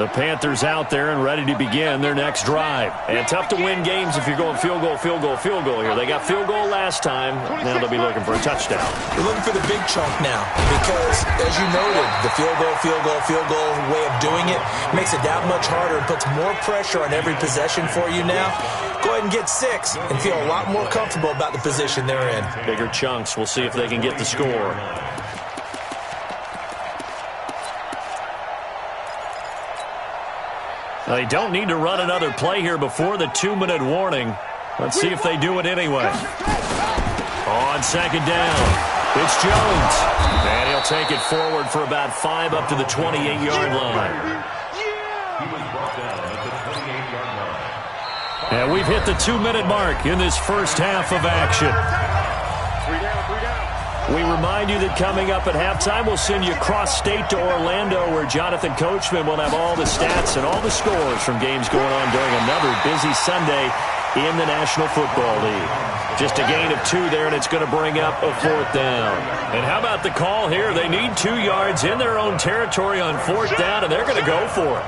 The Panthers out there and ready to begin their next drive. And tough to win games if you're going field goal here. They got field goal last time. Now they'll be looking for a touchdown. They're looking for the big chunk now because, as you noted, the field goal way of doing it makes it that much harder and puts more pressure on every possession for you now. Go ahead and get 6 and feel a lot more comfortable about the position they're in. Bigger chunks. We'll see if they can get the score. They don't need to run another play here before the 2-minute warning. Let's see if they do it anyway. On second down, it's Jones. And he'll take it forward for about 5 up to the 28-yard line. And we've hit the 2-minute mark in this first half of action. We remind you that coming up at halftime, we'll send you cross-state to Orlando, where Jonathan Coachman will have all the stats and all the scores from games going on during another busy Sunday in the National Football League. Just a gain of 2 there, and it's going to bring up a 4th down. And how about the call here? They need 2 yards in their own territory on 4th down, and they're going to go for it.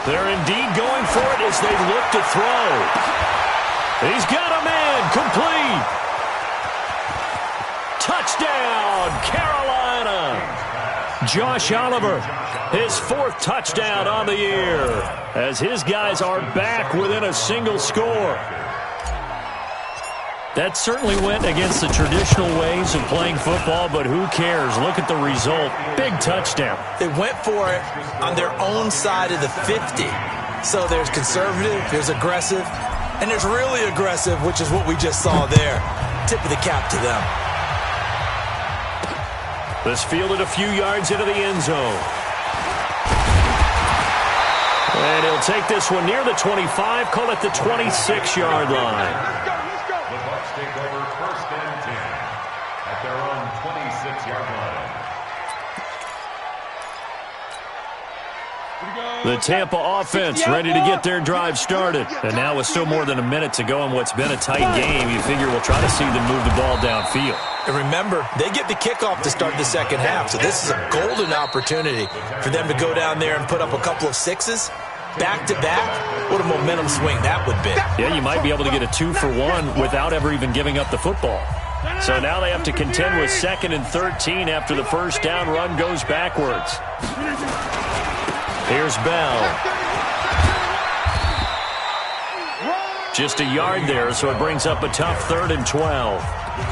They're indeed going for it as they look to throw. He's got a man, complete. Touchdown, Carolina. Josh Oliver, his 4th touchdown on the year, as his guys are back within a single score. That certainly went against the traditional ways of playing football, but who cares? Look at the result. Big touchdown. They went for it on their own side of the 50. So there's conservative, there's aggressive, and there's really aggressive, which is what we just saw there. Tip of the cap to them. This fielded a few yards into the end zone. And he'll take this one near the 25, call it the 26-yard line. Take over 1st and 10 at their own 26-yard line. The Tampa offense ready to get their drive started. And now with still more than a minute to go in what's been a tight game, you figure we'll try to see them move the ball downfield. And remember, they get the kickoff to start the second half, so this is a golden opportunity for them to go down there and put up a couple of 6s. Back-to-back, what a momentum swing that would be. Yeah, you might be able to get a 2-for-1 without ever even giving up the football. So now they have to contend with 2nd and 13 after the first down run goes backwards. Here's Bell. Just a yard there, so it brings up a tough 3rd and 12.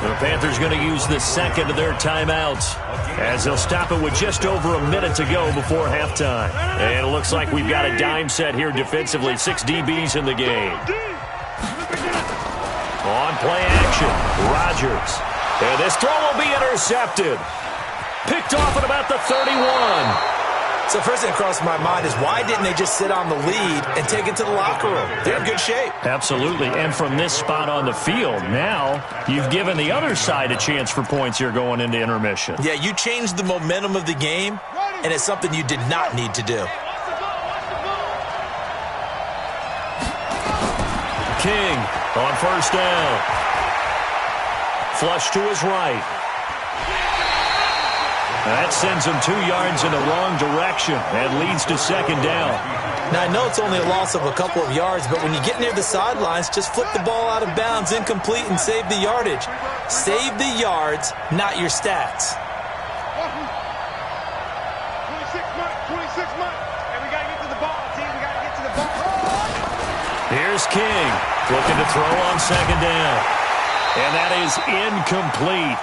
The Panthers going to use the 2nd of their timeouts, as they'll stop it with just over a minute to go before halftime. And it looks like we've got a dime set here defensively. 6 DBs in the game. On play action, Rodgers. And this throw will be intercepted. Picked off at about the 31. So first thing that crossed my mind is, why didn't they just sit on the lead and take it to the locker room? They're in good shape. Absolutely. And from this spot on the field, now you've given the other side a chance for points here going into intermission. Yeah, you changed the momentum of the game, and it's something you did not need to do. King on 1st down. Flush to his right. That sends him 2 yards in the wrong direction and leads to 2nd down. Now, I know it's only a loss of a couple of yards, but when you get near the sidelines, just flip the ball out of bounds, incomplete, and save the yardage. Save the yards, not your stats. 26 months. And we got to get to the ball, team. We got to get to the ball. Here's King looking to throw on 2nd down. And that is incomplete.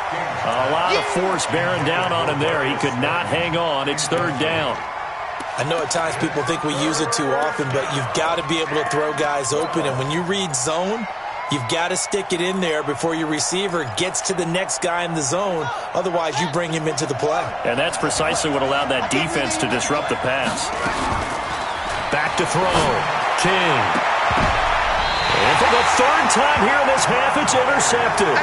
A lot of force bearing down on him there. He could not hang on. It's 3rd down. I know at times people think we use it too often, but you've got to be able to throw guys open. And when you read zone, you've got to stick it in there before your receiver gets to the next guy in the zone. Otherwise, you bring him into the play. And that's precisely what allowed that defense to disrupt the pass. Back to throw. King. And for the 3rd time here in this half, it's intercepted.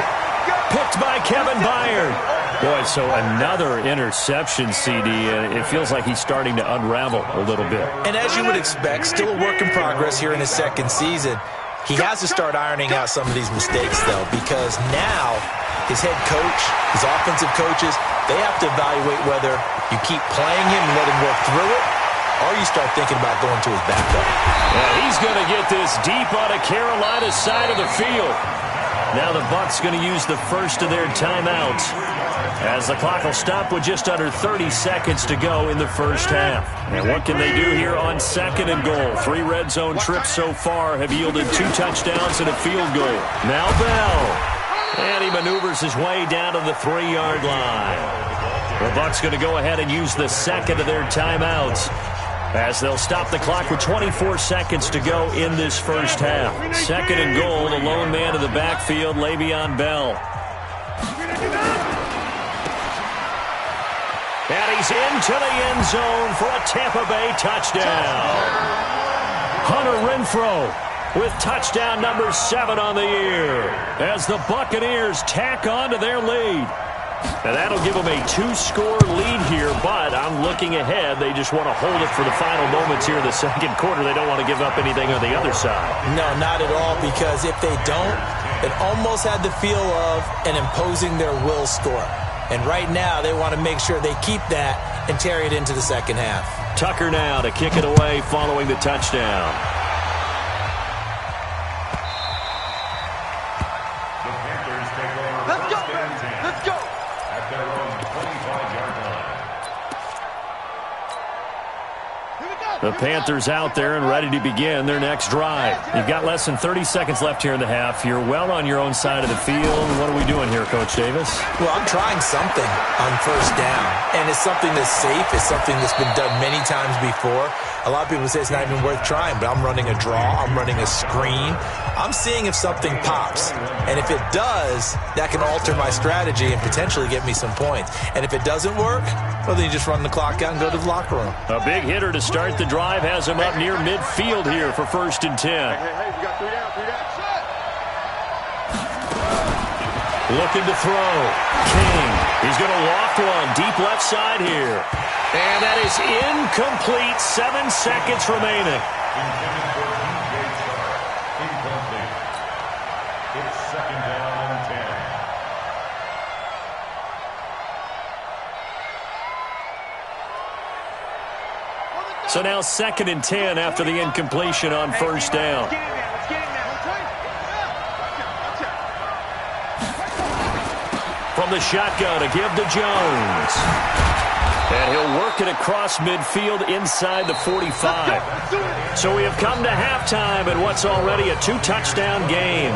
Picked by Kevin Byard. Boy, so another interception, CD, and it feels like he's starting to unravel a little bit. And as you would expect, still a work in progress here in his second season. He has to start ironing out some of these mistakes, though, because now his head coach, his offensive coaches, they have to evaluate whether you keep playing him and let him work through it, or you start thinking about going to his backup. Yeah, he's going to get this deep on a Carolina side of the field. Now the Bucs going to use the first of their timeouts, as the clock will stop with just under 30 seconds to go in the first half. And what can they do here on 2nd and goal? 3 red zone trips so far have yielded 2 touchdowns and a field goal. Now Bell. And he maneuvers his way down to the 3-yard line. The Bucs going to go ahead and use the second of their timeouts, as they'll stop the clock with 24 seconds to go in this first half. 2nd and goal, the lone man in the backfield, Le'Veon Bell. And he's into the end zone for a Tampa Bay touchdown. Hunter Renfrow with touchdown number 7 on the year, as the Buccaneers tack on to their lead. And that'll give them a 2-score lead here, but I'm looking ahead. They just want to hold it for the final moments here in the second quarter. They don't want to give up anything on the other side. No, not at all, because if they don't, it almost had the feel of an imposing their will score. And right now, they want to make sure they keep that and carry it into the second half. Tucker now to kick it away following the touchdown. Let's go, man. Let's go. At their own 25-yard line. The Panthers out there and ready to begin their next drive. You've got less than 30 seconds left here in the half. You're well on your own side of the field. What are we doing here, Coach Davis? Well, I'm trying something on first down, and it's something that's safe. It's something that's been done many times before. A lot of people say it's not even worth trying, but I'm running a draw. I'm running a screen. I'm seeing if something pops, and if it does, that can alter my strategy and potentially get me some points. And if it doesn't work, well, then you just run the clock out and go to the locker room. A big hitter to start the drive has him up near midfield here for 1st and 10. Hey, we got 3 down, 3 down. Looking to throw. King. He's going to loft one deep left side here. And that is incomplete. 7 seconds remaining. Intended for DJ Chark. Incomplete. It's 2nd down and 10. So now 2nd and 10 after the incompletion on first down. Let's get in there. Let's get in there. From the shotgun to give to Jones. And he'll work it across midfield inside the 45. So we have come to halftime in what's already a 2-touchdown game.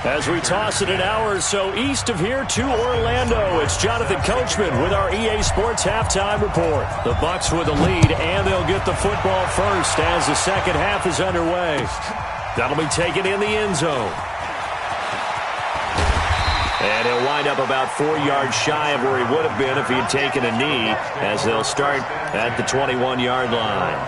As we toss it an hour or so east of here to Orlando, it's Jonathan Coachman with our EA Sports Halftime Report. The Bucs with the lead, and they'll get the football first as the second half is underway. That'll be taken in the end zone. And he'll wind up about 4 yards shy of where he would have been if he had taken a knee, as they'll start at the 21-yard line.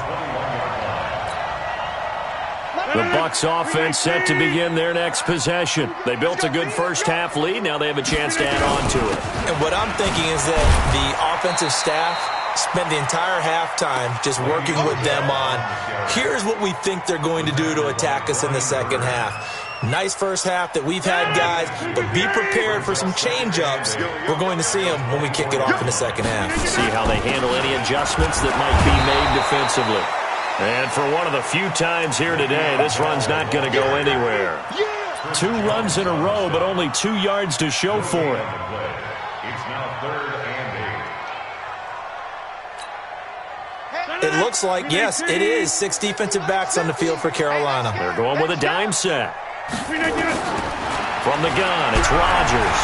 The Bucs offense set to begin their next possession. They built a good first-half lead. Now they have a chance to add on to it. And what I'm thinking is that the offensive staff spent the entire halftime just working with them on, here's what we think they're going to do to attack us in the second half. Nice first half that we've had, guys, but be prepared for some change-ups. We're going to see them when we kick it off in the second half. See how they handle any adjustments that might be made defensively. And for one of the few times here today, this run's not going to go anywhere. 2 runs in a row, but only 2 yards to show for it. It's now 3rd and 8. It looks like, yes, it is 6 defensive backs on the field for Carolina. They're going with a dime set. From the gun, it's Rodgers.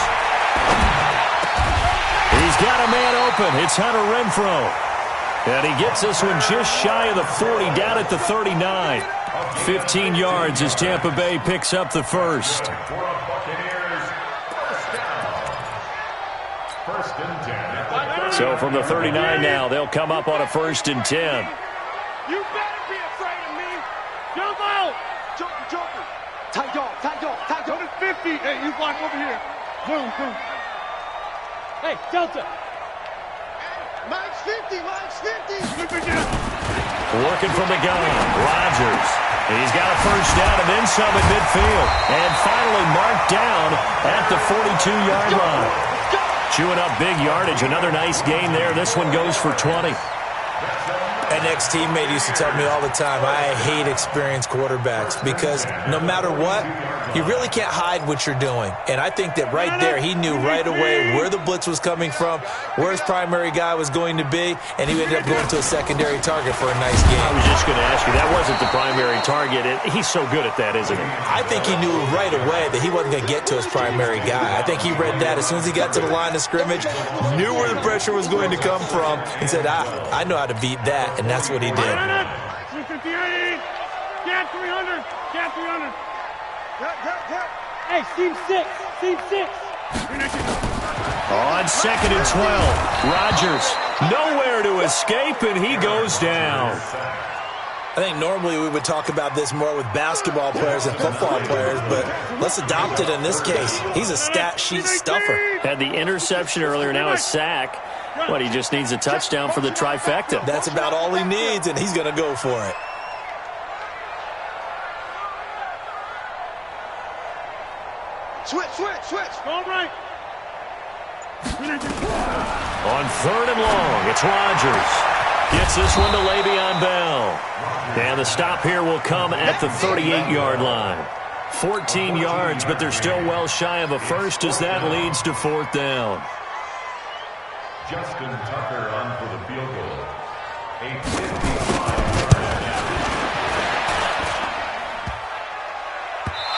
He's got a man open. It's Hunter Renfrow. And he gets this one just shy of the 40, down at the 39. 15 yards as Tampa Bay picks up the first. For a Buccaneers first and 10. So from the 39 now, they'll come up on a 1st and 10. You better be afraid of me. Jump out. Joker. Tight dog. Go to 50. Hey, you block over here. Boom, boom. Hey, Delta. Mike's 50, Mike's 50. Working from the gun, Rodgers. He's got a first down and then some at midfield. And finally marked down at the 42-yard line. Chewing up big yardage. Another nice gain there. This one goes for 20. An ex-teammate used to tell me all the time, I hate experienced quarterbacks because no matter what, you really can't hide what you're doing. And I think that right there, he knew right away where the blitz was coming from, where his primary guy was going to be, and he ended up going to a secondary target for a nice game. I was just going to ask you, that wasn't the primary target. He's so good at that, isn't he? I think he knew right away that he wasn't going to get to his primary guy. I think he read that as soon as he got to the line of scrimmage, knew where the pressure was going to come from, and said, I know how to beat that. And that's what he did. 358. Get 300. Get 300. Hey, team 6. Team 6. On 2nd and 12, Rodgers nowhere to escape, and he goes down. I think normally we would talk about this more with basketball players and football players, but let's adopt it in this case. He's a stat sheet stuffer. Had the interception earlier, now a sack. But he just needs a touchdown for the trifecta. That's about all he needs, and he's going to go for it. Switch. All right. On 3rd and long, it's Rodgers. Gets this one to Le'Veon Bell. And the stop here will come at the 38-yard line. 14 yards, but they're still well shy of a first as that leads to 4th down. Justin Tucker on for the field goal. A 55.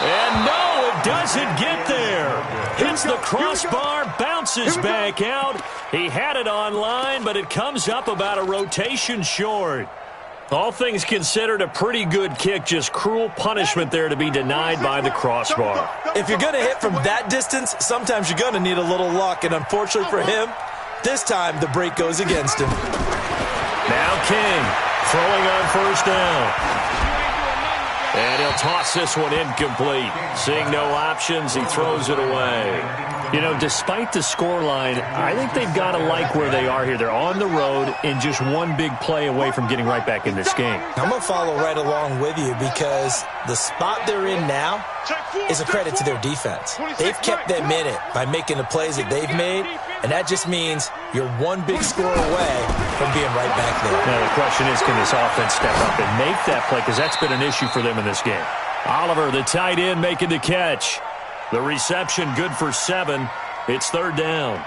And no, it doesn't get there. Hits the crossbar, bounces back out. He had it on line, but it comes up about a rotation short. All things considered, a pretty good kick, just cruel punishment there to be denied by the crossbar. If you're going to hit from that distance, sometimes you're going to need a little luck, and unfortunately for him, this time the break goes against him. Now King throwing on 1st down. And he'll toss this one incomplete. Seeing no options, he throws it away. You know, despite the scoreline, I think they've got to like where they are here. They're on the road and just one big play away from getting right back in this game. I'm going to follow right along with you because the spot they're in now is a credit to their defense. They've kept them in it by making the plays that they've made, and that just means you're one big score away from being right back there. Now the question is, can this offense step up and make that play? Because that's been an issue for them in this game. Oliver, the tight end, making the catch. The reception good for 7. It's 3rd down.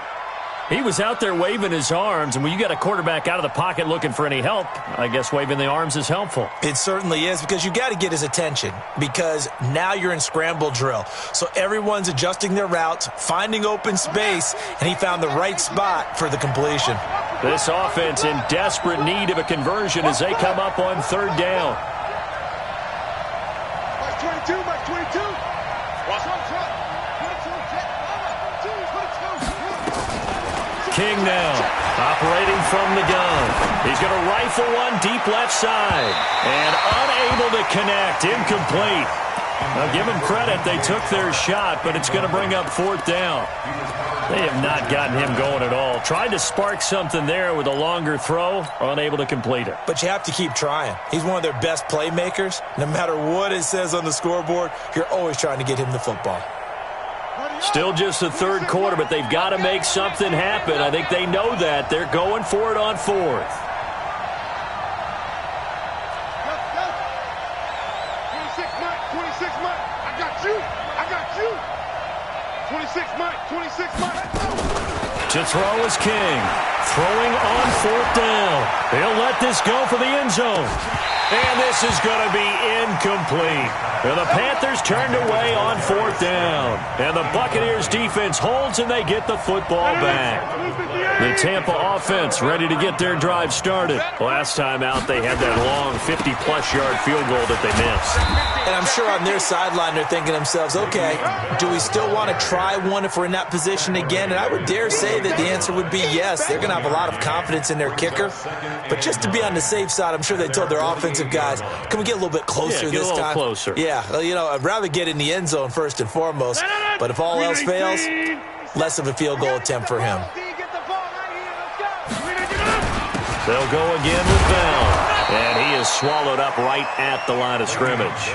He was out there waving his arms, and when you got a quarterback out of the pocket looking for any help, I guess waving the arms is helpful. It certainly is, because you got to get his attention, because now you're in scramble drill. So everyone's adjusting their routes, finding open space, and he found the right spot for the completion. This offense in desperate need of a conversion as they come up on 3rd down. Mike 22, Mike 22. King now, operating from the gun. He's going to rifle one deep left side. And unable to connect, incomplete. Now give them credit, they took their shot, but it's going to bring up 4th down. They have not gotten him going at all. Tried to spark something there with a longer throw, unable to complete it. But you have to keep trying. He's one of their best playmakers. No matter what it says on the scoreboard, you're always trying to get him the football. Still just the 3rd quarter, but they've got to make something happen. I think they know that. They're going for it on 4th. 26 Mike. I got you. 26 Mike. To throw is King. Throwing on 4th down. He'll let this go for the end zone. And this is going to be incomplete. And the Panthers turned away on 4th down. And the Buccaneers defense holds and they get the football back. The Tampa offense ready to get their drive started. Last time out they had that long 50-plus yard field goal that they missed. And I'm sure on their sideline they're thinking to themselves, okay, do we still want to try one if we're in that position again? And I would dare say that the answer would be yes. They're going to have a lot of confidence in their kicker. But just to be on the safe side, I'm sure they told their offensive guys, can we get a little bit closer this time? Get a little closer. Yeah, you know, I'd rather get in the end zone first and foremost. But if all else fails, less of a field goal attempt for him. They'll go again with Bell. And he is swallowed up right at the line of scrimmage.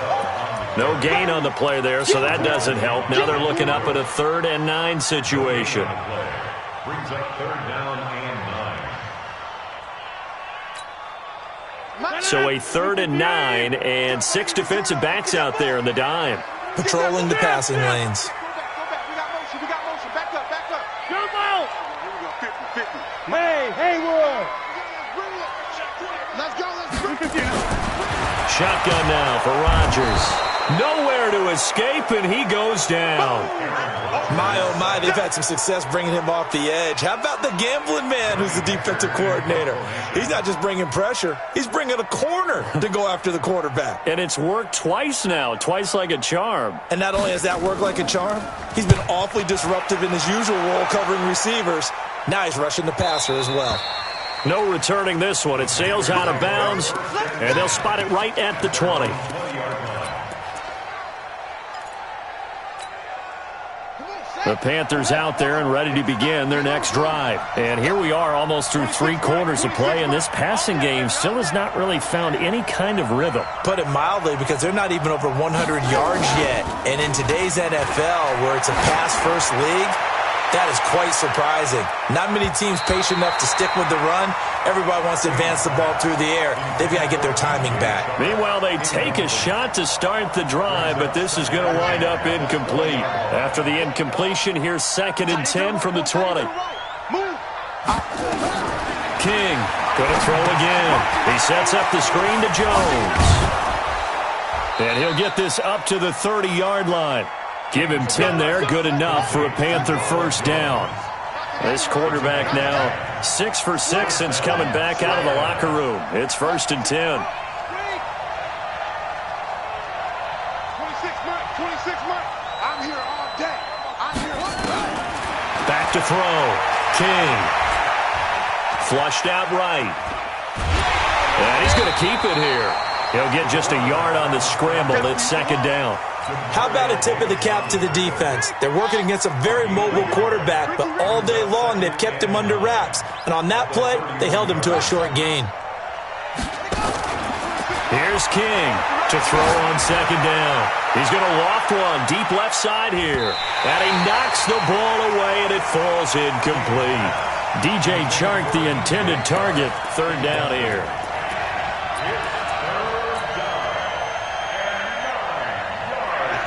No gain on the play there, so that doesn't help. Now they're looking up at a 3rd and 9 situation. Brings up 3rd down and 9. So a 3rd and 9 and 6 defensive backs out there in the dime. Patrolling the passing lanes. Go back. We got motion. Back up. Come on. Here we go. 50. Hey, Haywood. Let's go. Shotgun now for Rodgers. Nowhere to escape, and he goes down. My, oh my, they've had some success bringing him off the edge. How about the gambling man who's the defensive coordinator? He's not just bringing pressure. He's bringing a corner to go after the quarterback. And it's worked twice now, twice like a charm. And not only has that worked like a charm, he's been awfully disruptive in his usual role covering receivers. Now he's rushing the passer as well. No returning this one. It sails out of bounds, and they'll spot it right at the 20. The Panthers out there and ready to begin their next drive. And here we are almost through 3 quarters of play, and this passing game still has not really found any kind of rhythm. Put it mildly, because they're not even over 100 yards yet. And in today's NFL, where it's a pass-first league, that is quite surprising. Not many teams patient enough to stick with the run. Everybody wants to advance the ball through the air. They've got to get their timing back. Meanwhile, they take a shot to start the drive, but this is going to wind up incomplete. After the incompletion, here's 2nd and 10 from the 20. King going to throw again. He sets up the screen to Jones. And he'll get this up to the 30-yard line. Give him 10 there, good enough for a Panther first down. This quarterback now 6 for 6 since coming back out of the locker room. It's 1st and 10. 26 months. I'm here all day. Back to throw. King. Flushed out right. And he's going to keep it here. He'll get just a yard on the scramble. It's 2nd down. How about a tip of the cap to the defense? They're working against a very mobile quarterback, but all day long they've kept him under wraps. And on that play, they held him to a short gain. Here's King to throw on 2nd down. He's going to loft one deep left side here. And he knocks the ball away, and it falls incomplete. DJ Chark, the intended target. 3rd down here.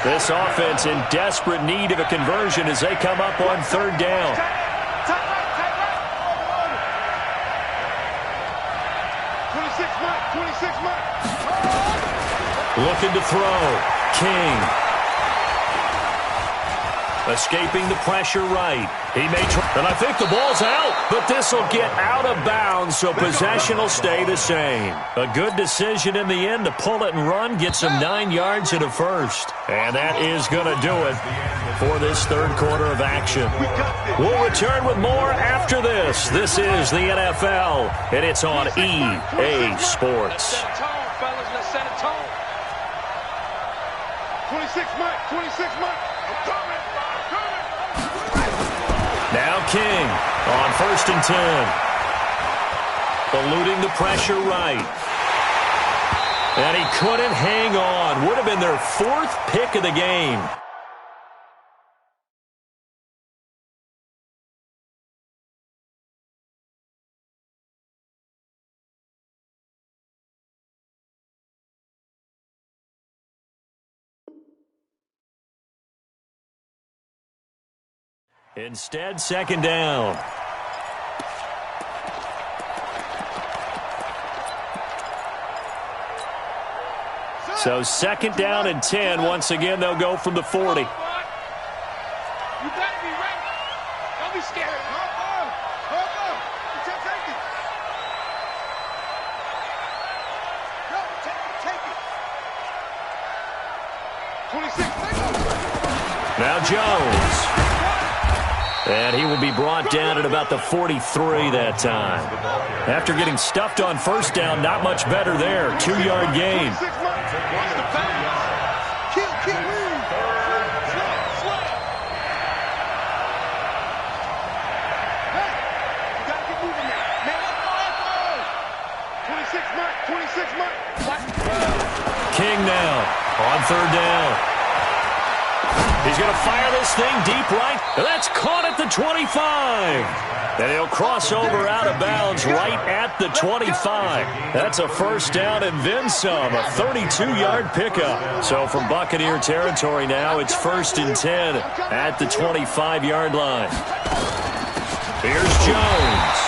This offense in desperate need of a conversion as they come up on 3rd down. 26 months. Looking to throw. King. Escaping the pressure right. He may try, and I think the ball's out, but this will get out of bounds, so possession will stay the same. A good decision in the end to pull it and run, get some 9 yards and a first. And that is going to do it for this 3rd quarter of action. We'll return with more after this. This is the NFL, and it's on EA Sports. 26 months. I'm coming. Now King on 1st and 10. Eluding the pressure right. And he couldn't hang on. Would have been their 4th pick of the game. Instead, 2nd down. So 2nd down and 10. Once again, they'll go from the 40. You better be ready. Don't be scared. Hold on. Take it. 26. Now Jones. And he will be brought down at about the 43 that time. After getting stuffed on 1st down, not much better there. 2-yard gain. third down. He's going to fire this thing deep right. That's caught at the 25. And he'll cross over out of bounds right at the 25. That's a first down and then some, a 32-yard pickup. So from Buccaneer territory now, it's 1st and 10 at the 25-yard line. Here's Jones.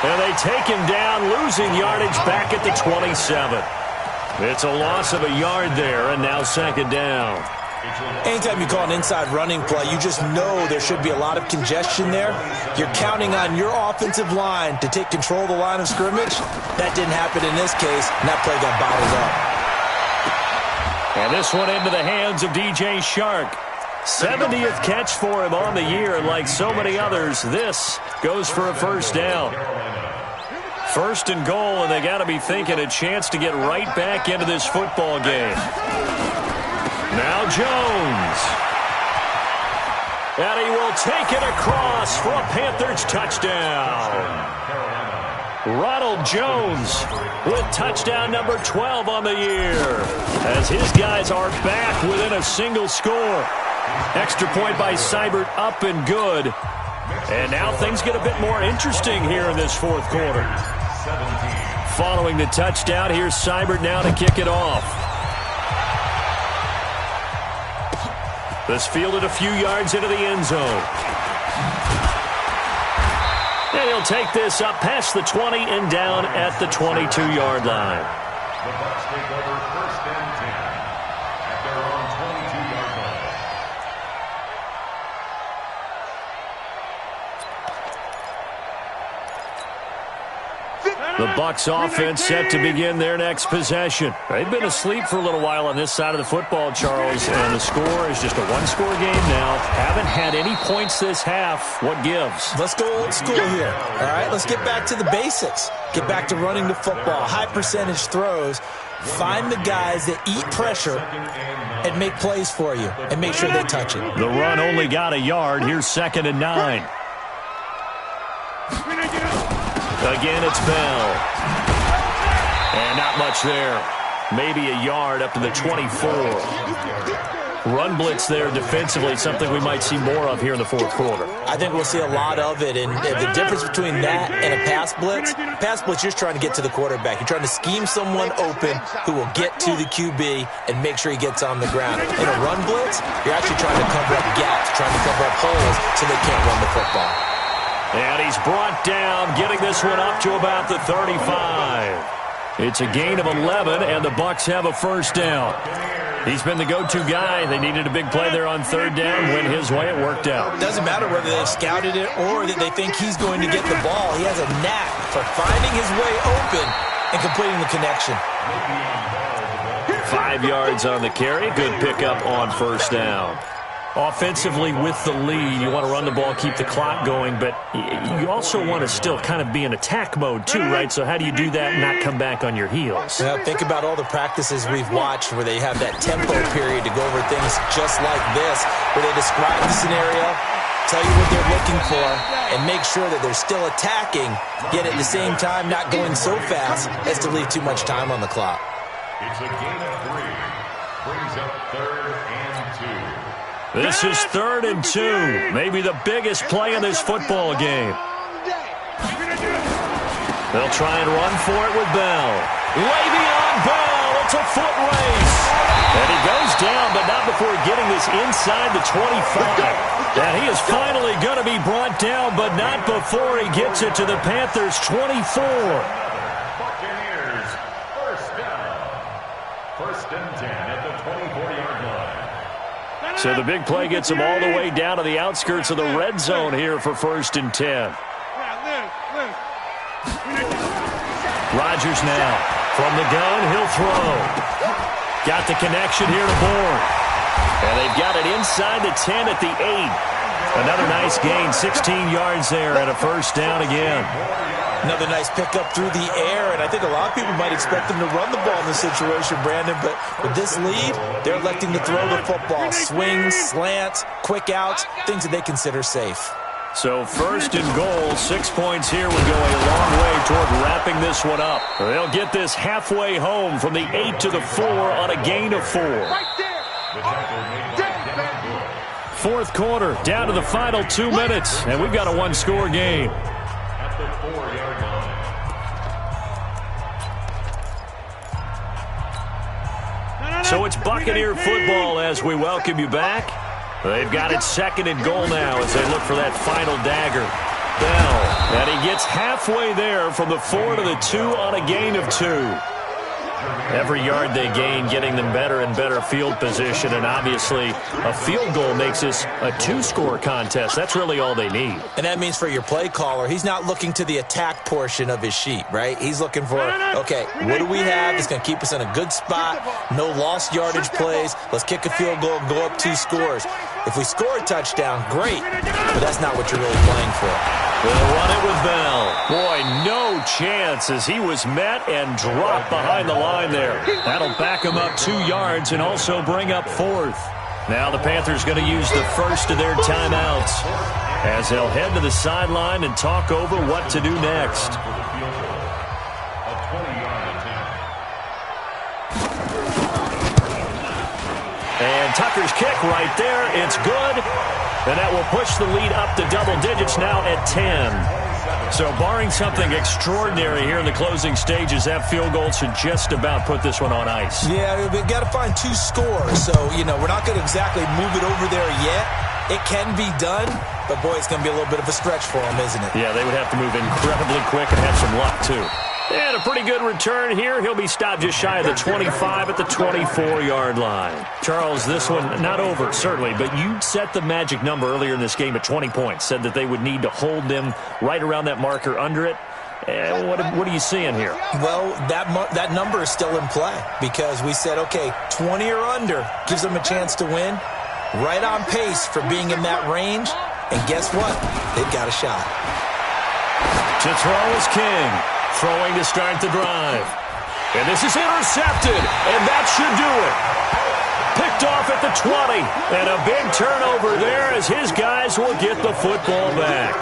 And they take him down, losing yardage back at the 27. It's a loss of a yard there, and now 2nd down. Anytime you call an inside running play, you just know there should be a lot of congestion there. You're counting on your offensive line to take control of the line of scrimmage. That didn't happen in this case, and that play got bottled up. And this one into the hands of DJ Shark. 70th catch for him on the year, and like so many others, this goes for a first down. 1st and goal, and they got to be thinking a chance to get right back into this football game. Now Jones. And he will take it across for a Panthers touchdown. Ronald Jones with touchdown number 12 on the year, as his guys are back within a single score. Extra point by Seibert, up and good. And now things get a bit more interesting here in this 4th quarter. Following the touchdown, here's Seibert now to kick it off. This fielded a few yards into the end zone. And he'll take this up past the 20 and down at the 22-yard line. The Bucs take over 1st and 10 at their own 22-yard line. The Bucs offense set to begin their next possession. They've been asleep for a little while on this side of the football, Charles, and the score is just a one-score game now. Haven't had any points this half. What gives? Let's go old school here, all right? Let's get back to the basics. Get back to running the football, high-percentage throws. Find the guys that eat pressure and make plays for you, and make sure they touch it. The run only got a yard. Here's 2nd and 9. Again, it's Bell. And not much there. Maybe a yard up to the 24. Run blitz there defensively, something we might see more of here in the 4th quarter. I think we'll see a lot of it, and the difference between that and a pass blitz, you're just trying to get to the quarterback. You're trying to scheme someone open who will get to the QB and make sure he gets on the ground. In a run blitz, you're actually trying to cover up gaps, trying to cover up holes so they can't run the football. And he's brought down, getting this one up to about the 35. It's a gain of 11, and the Bucs have a first down. He's been the go-to guy. They needed a big play there on 3rd down. Went his way. It worked out. Doesn't matter whether they've scouted it or that they think he's going to get the ball. He has a knack for finding his way open and completing the connection. 5 yards on the carry. Good pickup on first down. Offensively with the lead, you want to run the ball, keep the clock going, but you also want to still kind of be in attack mode too, right? So how do you do that and not come back on your heels? Well, think about all the practices we've watched where they have that tempo period to go over things just like this, where they describe the scenario, tell you what they're looking for, and make sure that they're still attacking, yet at the same time not going so fast as to leave too much time on the clock. It's a gain of 3. Brings up 3rd and 2. This is 3rd and 2. Maybe the biggest play in this football game. They'll try and run for it with Bell. Le'Veon Bell. It's a foot race. And he goes down, but not before getting this inside the 25. And he is finally going to be brought down, but not before he gets it to the Panthers' 24. Buccaneers, first down. 1st and 10 at the 24-yard line. So the big play gets him all the way down to the outskirts of the red zone here for 1st and 10. Rodgers now. From the gun, he'll throw. Got the connection here to Bourne. And they've got it inside the 10 at the 8. Another nice gain, 16 yards there, and a first down again. Another nice pickup through the air, and I think a lot of people might expect them to run the ball in this situation, Brandon, but with this lead, they're electing to throw the football. Swings, slants, quick outs, things that they consider safe. So 1st and goal, 6 points here would go a long way toward wrapping this one up. They'll get this halfway home from the 8 to the 4 on a gain of 4. Right there. The tackle made by Devin Bush. Fourth quarter, down to the final 2 minutes, and we've got a one-score game. At the 4-yard line. So it's Buccaneer football as we welcome you back. They've got it second and goal now as they look for that final dagger. Bell, and he gets halfway there from the 4 to the 2 on a gain of 2. Every yard they gain getting them better and better field position, and obviously a field goal makes this a 2-score contest. That's really all they need. And that means for your play caller, he's not looking to the attack portion of his sheet, right? He's looking for, okay, what do we have that's going to keep us in a good spot? No lost yardage plays. Let's kick a field goal and go up 2 scores. If we score a touchdown, great, but that's not what you're really playing for. They'll run it with Bell. Boy, no chance as he was met and dropped behind the line there. That'll back him up 2 yards and also bring up 4th. Now the Panthers going to use the first of their timeouts as they'll head to the sideline and talk over what to do next. And Tucker's kick right there. It's good. And that will push the lead up to double digits now at 10. So barring something extraordinary here in the closing stages, that field goal should just about put this one on ice. Yeah, we've got to find 2 scores. So, we're not going to exactly move it over there yet. It can be done, but boy, it's going to be a little bit of a stretch for them, isn't it? Yeah, they would have to move incredibly quick and have some luck, too. And a pretty good return here. He'll be stopped just shy of the 25 at the 24-yard line. Charles, this one not over, certainly, but you set the magic number earlier in this game at 20 points, said that they would need to hold them right around that marker under it. What are you seeing here? Well, that number is still in play because we said, okay, 20 or under gives them a chance to win. Right on pace for being in that range. And guess what? They've got a shot. To throw is King. Throwing to start the drive. And this is intercepted, and that should do it. Picked off at the 20, and a big turnover there as his guys will get the football back.